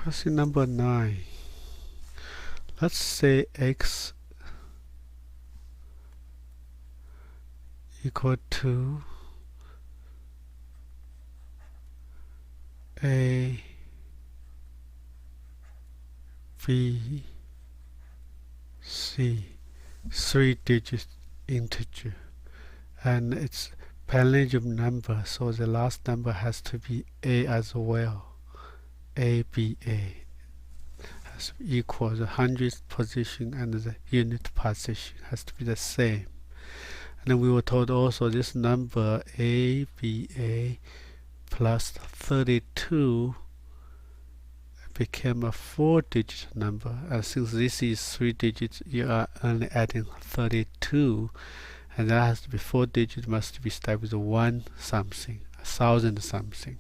Question number 9. Let's say x equal to a b c 3-digit integer, and it's palindrome number, so the last number has to be a as well. ABA has to equal the hundredth position, and the unit position has to be the same. And then we were told also this number ABA plus 32 became a 4-digit number, and since this is 3 digits, you are only adding 32, and that has to be 4 digits, must be started with 1 something, 1,000 something,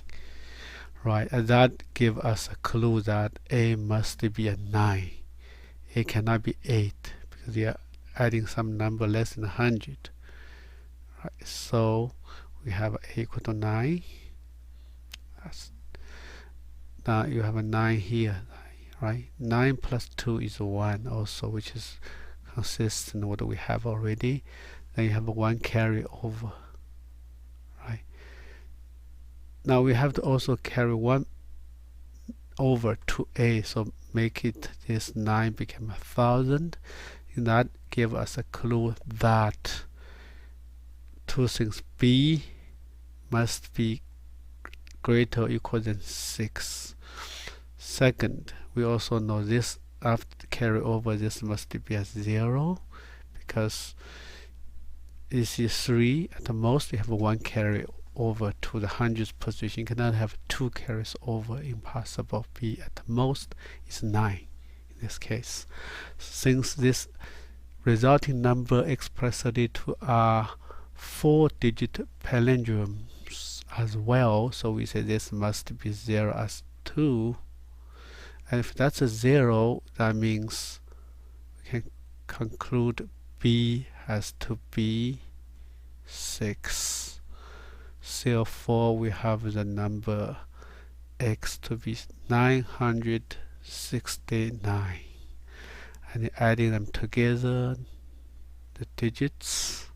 right? And that gives us a clue that A must be a 9. It cannot be 8 because you are adding some number less than 100, right? So we have A equal to 9. Now you have a 9 here, right? 9 plus 2 is 1 also, which is consistent with what we have already. Then you have a 1 carry over, right? Now we have to also carry 1 over to A, so make it this 9 become 1,000. And that gives us a clue that two things: B must be greater or equal than 6. Second, we also know this after carry over, this must be a 0 because this is 3. At the most, we have 1 carry over to the hundredth position. You cannot have 2 carries over, impossible. B at the most is 9 in this case. Since this resulting number expressed to are 4-digit palindromes as well, so we say this must be 0 as 2. And if that's a 0, that means we can conclude B has to be 6. Therefore, we have the number x to be 969. And adding them together, the digits,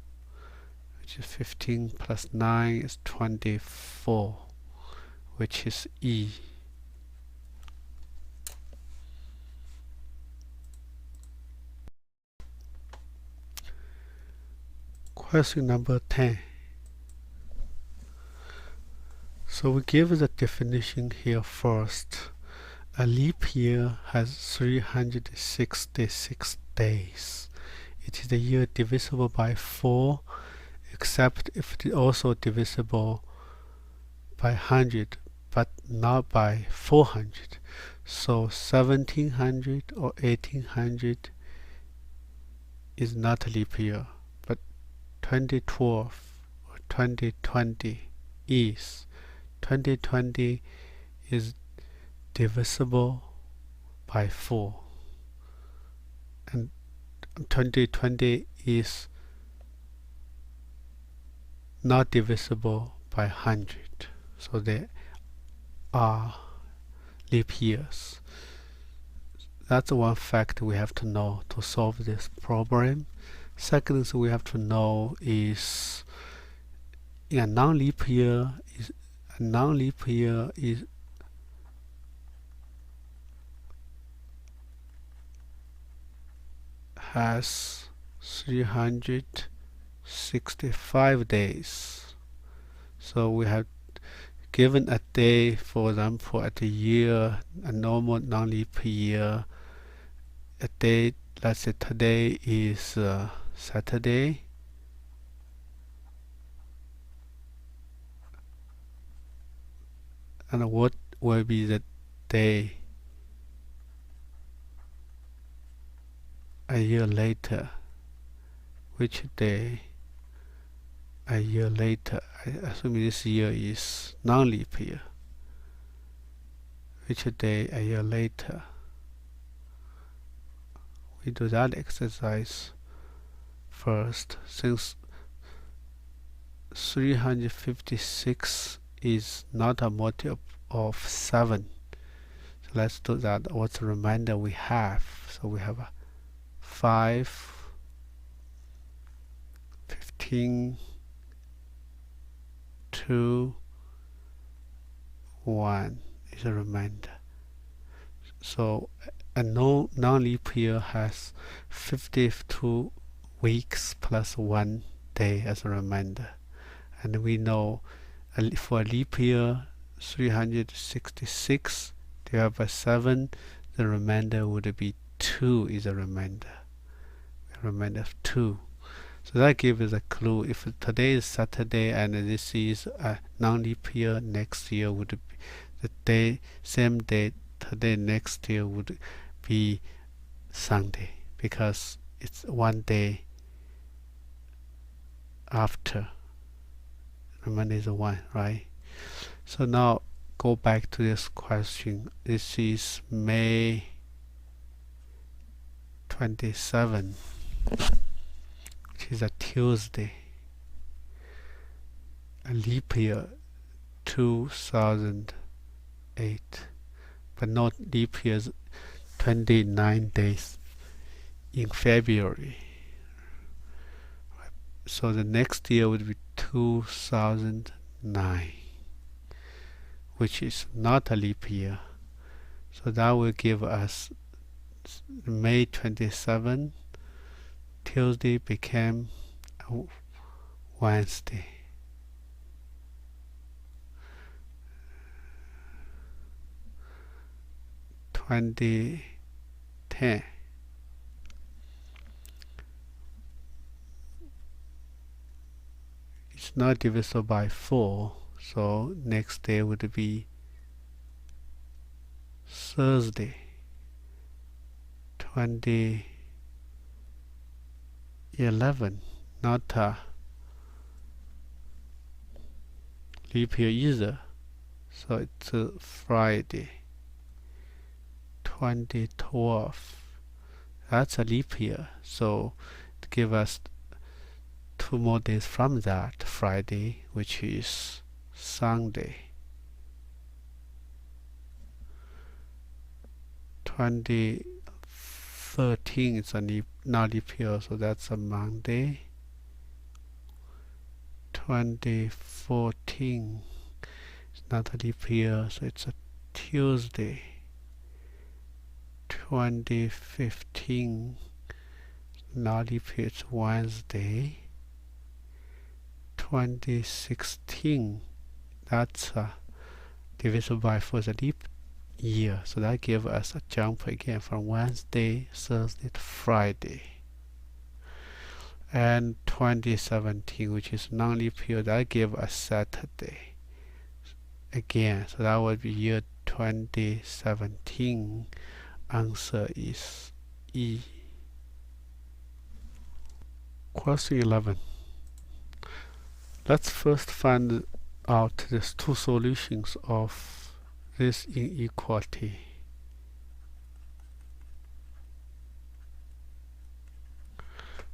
which is 15 plus 9 is 24, which is E. Question number 10. So we give the definition here first. A leap year has 366 days. It is a year divisible by 4, except if it is also divisible by 100, but not by 400. So 1700 or 1800 is not a leap year, but 2012 or 2020 is. 2020 is divisible by 4, and 2020 is not divisible by 100, so they are leap years. That's one fact we have to know to solve this problem. Second thing we have to know is in a non-leap year has 365 days. So we have given a day, for example, at a year, a normal non-leap year, a day, let's say today is Saturday. And what will be the day a year later? Which day a year later? I assume this year is non-leap year. Which day a year later? We do that exercise first. Since 356 is not a multiple of 7, so let's do that. What's the remainder we have? So we have 5, 15, 2, 1 is a remainder. So a non-leap year has 52 weeks plus 1 day as a remainder. And we know for a leap year, 366 divided by 7, the remainder would be 2 is a remainder. A remainder of 2. So that gives us a clue. If today is Saturday and this is a non-leap year, next year would be the day, same day today, next year would be Sunday, because it's 1 day after. Remainder is 1, right? So now go back to this question. This is May 27, which is a Tuesday. A leap year 2008, but not leap years 29 days in February. So the next year would be 2009, which is not a leap year. So that will give us May 27, Tuesday became Wednesday. It's not divisible by 4, so next day would be Thursday, 2011, not a leap year either, so it's a Friday, 2012. That's a leap year, so it gives us 2 more days from that Friday, which is Sunday. 2013 is a not leap year, so that's a Monday. 2014 is not a leap year, so it's a Tuesday. 2015 not leap year, it's Wednesday. 2016, that's divisible by 4 is a leap year, so that gives us a jump again from Wednesday, Thursday to Friday. And 2017, which is non-leap year, that gives us Saturday again, so that would be year 2017. Answer is E. Question 11. Let's first find out these 2 solutions of this inequality.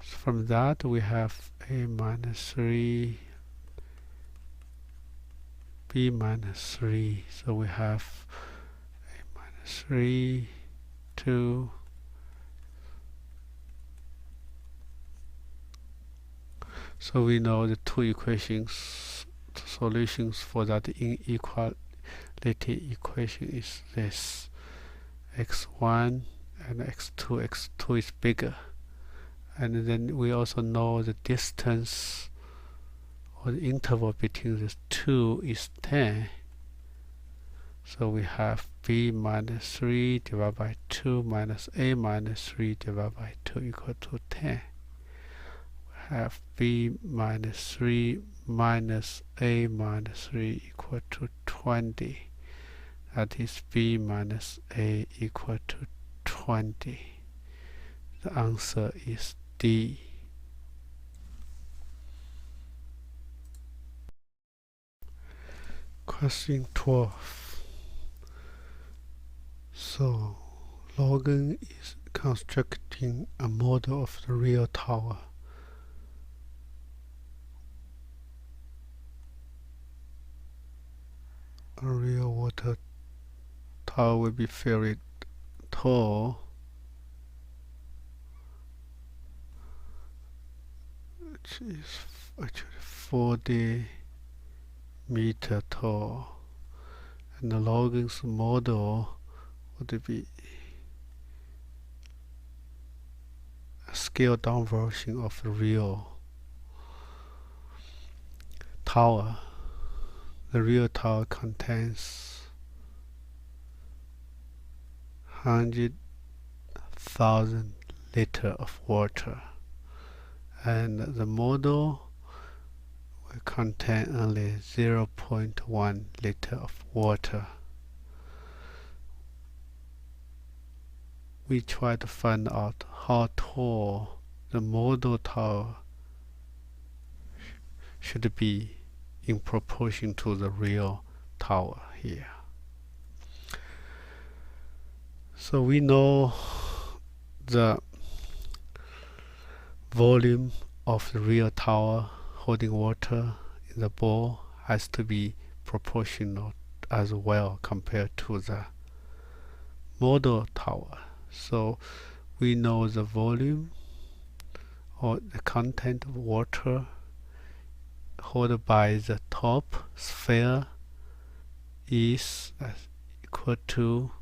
So from that we have a minus 3, b minus 3. So we have a minus 3, 2, so we know the 2 equations, solutions for that inequality equation is this: x1 and x2. x2 is bigger, and then we also know the distance or the interval between these 2 is 10. So we have b minus 3 divided by 2 minus a minus 3 divided by 2 equal to 10. We have b minus 3 minus a minus 3 equal to 20. That is b minus a equal to 20. The answer is D. Question 12. So, Logan is constructing a model of the real tower. A real water tower will be very tall, which is actually 40-meter tall, and the Logan's model would be a scaled down version of the real tower. The real tower contains 100,000 liters of water, and the model will contain only 0.1 liter of water. We try to find out how tall the model tower should be in proportion to the real tower here. So we know the volume of the real tower holding water in the bowl has to be proportional as well compared to the model tower. So we know the volume or the content of water held by the top sphere is equal to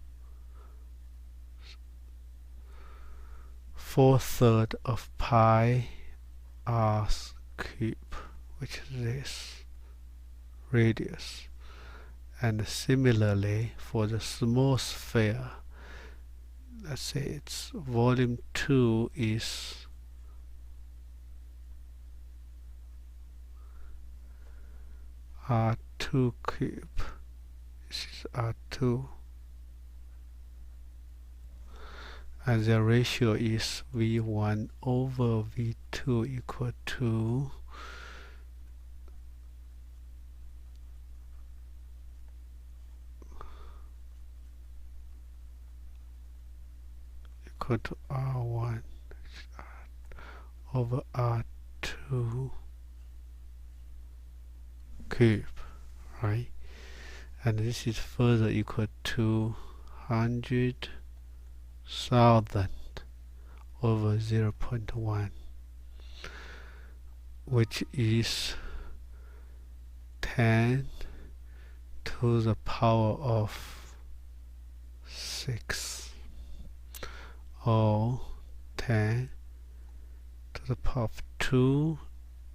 4/3 of pi r cube, which is this radius. And similarly for the small sphere, let's say its volume 2 is r2 cube. This is r2, and the ratio is v1 over v2 equal to r1 over r2 cube, right? And this is further equal to 100,000 over 0.1, which is 10 to the power of 6, or 10 to the power of 2,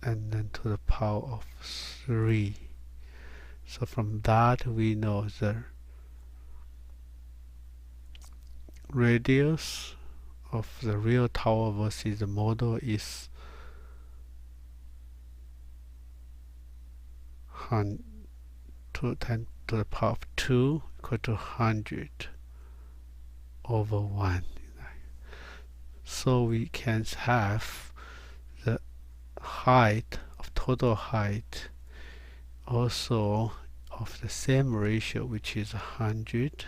and then to the power of 3. So from that we know the radius of the real tower versus the model is 10 to the power of 2 equal to 100 over 1. So we can have the height of total height also of the same ratio, which is 100,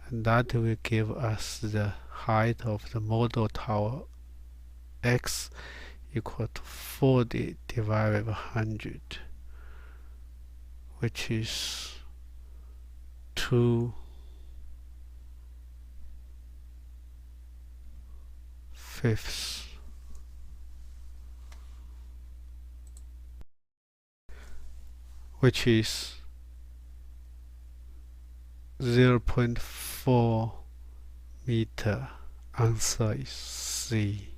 and that will give us the height of the model tower x equal to 40 divided by 100, which is 2/5, which is 0.4 meter. Answer is C.